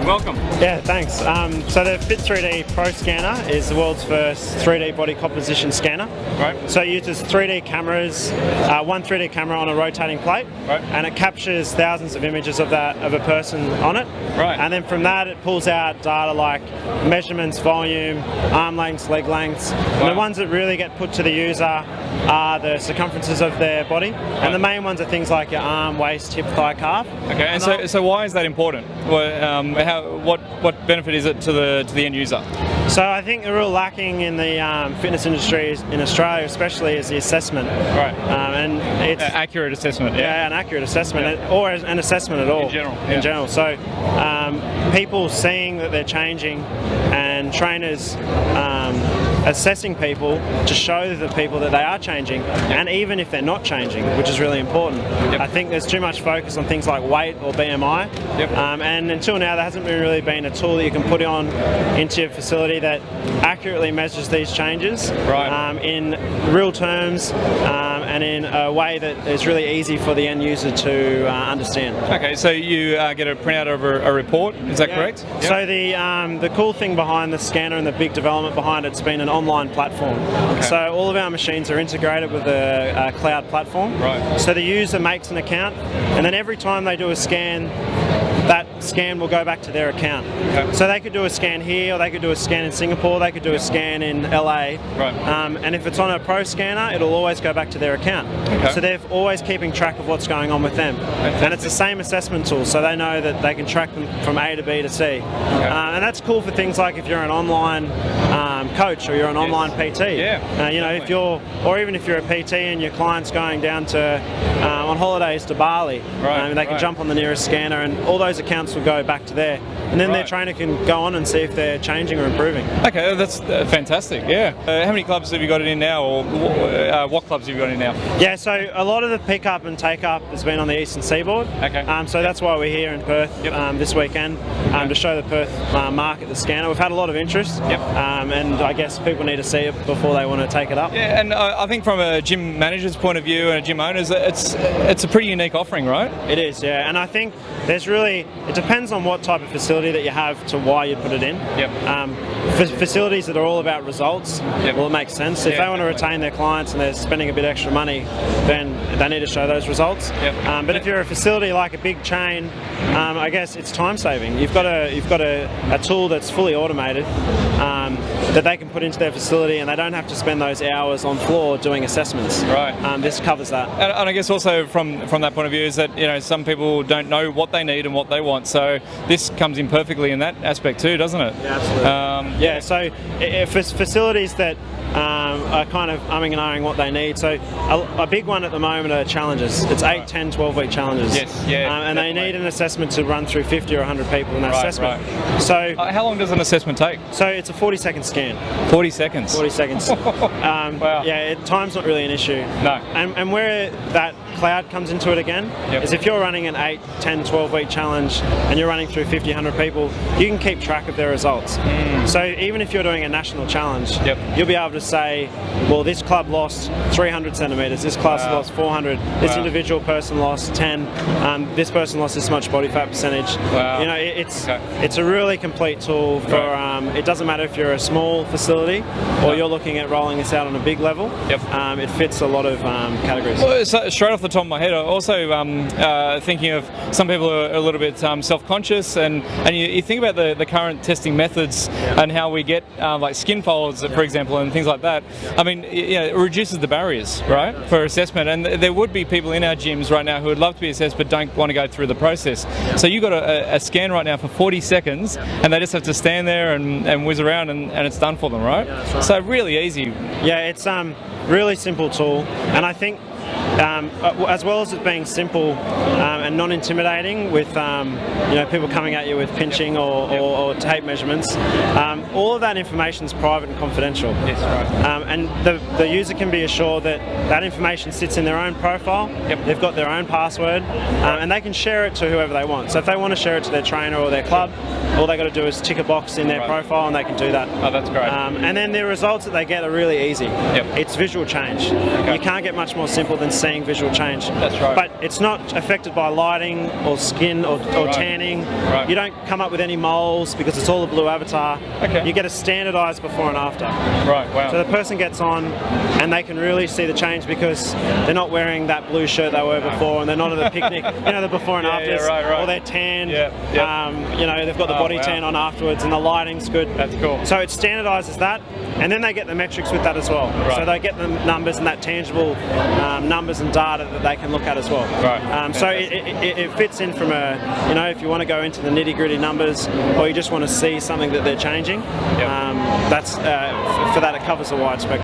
welcome. Yeah, thanks. So the FIT3D ProScanner is the world's first 3D body composition scanner. Right. So it uses 3D cameras, one 3D camera on a rotating plate, right, and it captures thousands of images of a person on it. Right. And then from that it pulls out data like measurements, volume, arm lengths, leg lengths. Wow. And the ones that really get put to the user are the circumferences of their body. Right. And the main ones are things like your arm, waist, hip, thigh, calf. Okay. And so why is that important? What benefit is it to the end user? So I think the real lacking in the fitness industry in Australia especially is the assessment. Right. And it's accurate assessment. Yeah, an accurate assessment, or an assessment at all. In general. In general. So people seeing that they're changing and trainers assessing people to show the people that they are changing, and even if they're not changing, which is really important. Yep. I think there's too much focus on things like weight or BMI. Yep. And until now there hasn't really been a tool that you can put on into your facility that accurately measures these changes, right, in real terms, and in a way that is really easy for the end user to understand. Okay, so you get a printout of a report, is that correct? Yep. So the cool thing behind the scanner and the big development behind it's been an online platform. Okay. So all of our machines are integrated with a cloud platform. Right. So the user makes an account, and then every time they do a scan, that scan will go back to their account. Okay. So they could do a scan here, or they could do a scan in Singapore, they could do a scan in LA. Right. And if it's on a ProScanner, it'll always go back to their account. Okay. So they're always keeping track of what's going on with them. Fantastic. And it's the same assessment tool, so they know that they can track them from A to B to C. Okay. And that's cool for things like if you're an online coach or you're an online PT. Yeah. If you're, or even if you're a PT and your client's going down to on holidays to Bali, right, they can jump on the nearest scanner, and all those accounts will go back to there, and then their trainer can go on and see if they're changing or improving. Okay, that's fantastic. Yeah. How many clubs have you got it in now, or what clubs have you got in now? Yeah, so a lot of the pick up and take up has been on the eastern seaboard. Okay. So that's why we're here in Perth this weekend to show the Perth market the scanner. We've had a lot of interest. Yep. And I guess people need to see it before they want to take it up. Yeah, and I think from a gym manager's point of view and a gym owner's, it's a pretty unique offering, right? It is, yeah. And I think it depends on what type of facility that you have to why you put it in. Yep. For facilities that are all about results, well, it makes sense. If they want to retain their clients and they're spending a bit extra money, then they need to show those results. Yep. But if you're a facility like a big chain, I guess it's time saving. You've got a tool that's fully automated that they can put into their facility, and they don't have to spend those hours on floor doing assessments. Right. This covers that. And I guess also from that point of view is that some people don't know what they need and what they want, so this comes in perfectly in that aspect too, doesn't it? Yeah, absolutely. So if facilities that are kind of umming and ahhing what they need. So a big one at the moment are challenges. It's 8, 10, 12-week challenges. Yes, yeah. And they need an assessment to run through 50 or 100 people in that assessment. Right. So how long does an assessment take? So it's a 40-second scan. 40 seconds? 40 seconds. Wow. Yeah, time's not really an issue. No. And where that cloud comes into it again is if you're running an 8, 10, 12-week challenge and you're running through 50, 100 people, you can keep track of their results. So even if you're doing a national challenge, you'll be able to say, well, this club lost 300 centimetres, this class lost 400, this individual person lost 10, this person lost this much body fat percentage. Wow. It's a really complete tool for, it doesn't matter if you're a small facility or you're looking at rolling this out on a big level. It fits a lot of categories. Well, so straight off the top of my head, I'm also thinking of some people are a little bit self-conscious, and you think about the current testing methods and how we get like skin folds, for example, and things like that. I mean, it reduces the barriers, right, for assessment. And there would be people in our gyms right now who would love to be assessed but don't want to go through the process. So you've got a scan right now for 40 seconds, and they just have to stand there and whiz around, and it's done for them, right? So really easy. Yeah, it's really simple tool, and I think as well as it being simple and non-intimidating with people coming at you with pinching or tape measurements, all of that information is private and confidential. Yes, right. And the user can be assured that that information sits in their own profile. They've got their own password, and they can share it to whoever they want. So if they want to share it to their trainer or their club, all they got to do is tick a box in their profile, and they can do that. Oh, that's great. And then the results that they get are really easy. It's visual change. You can't get much more simple than seeing visual change. That's right. But it's not affected by lighting or skin or tanning. Right. You don't come up with any moles because it's all a blue avatar. Okay. You get a standardized before and after. Right, wow. So the person gets on and they can really see the change because they're not wearing that blue shirt they were before, and they're not at the picnic, the before and afters, or they're tanned, they've got the body tan on afterwards, and the lighting's good. That's cool. So it standardizes that, and then they get the metrics with that as well. Right. So they get the numbers and that tangible numbers and data that they can look at as well. Right. So it fits in from if you want to go into the nitty-gritty numbers, or you just want to see something that they're changing, that's for that it covers a wide spectrum.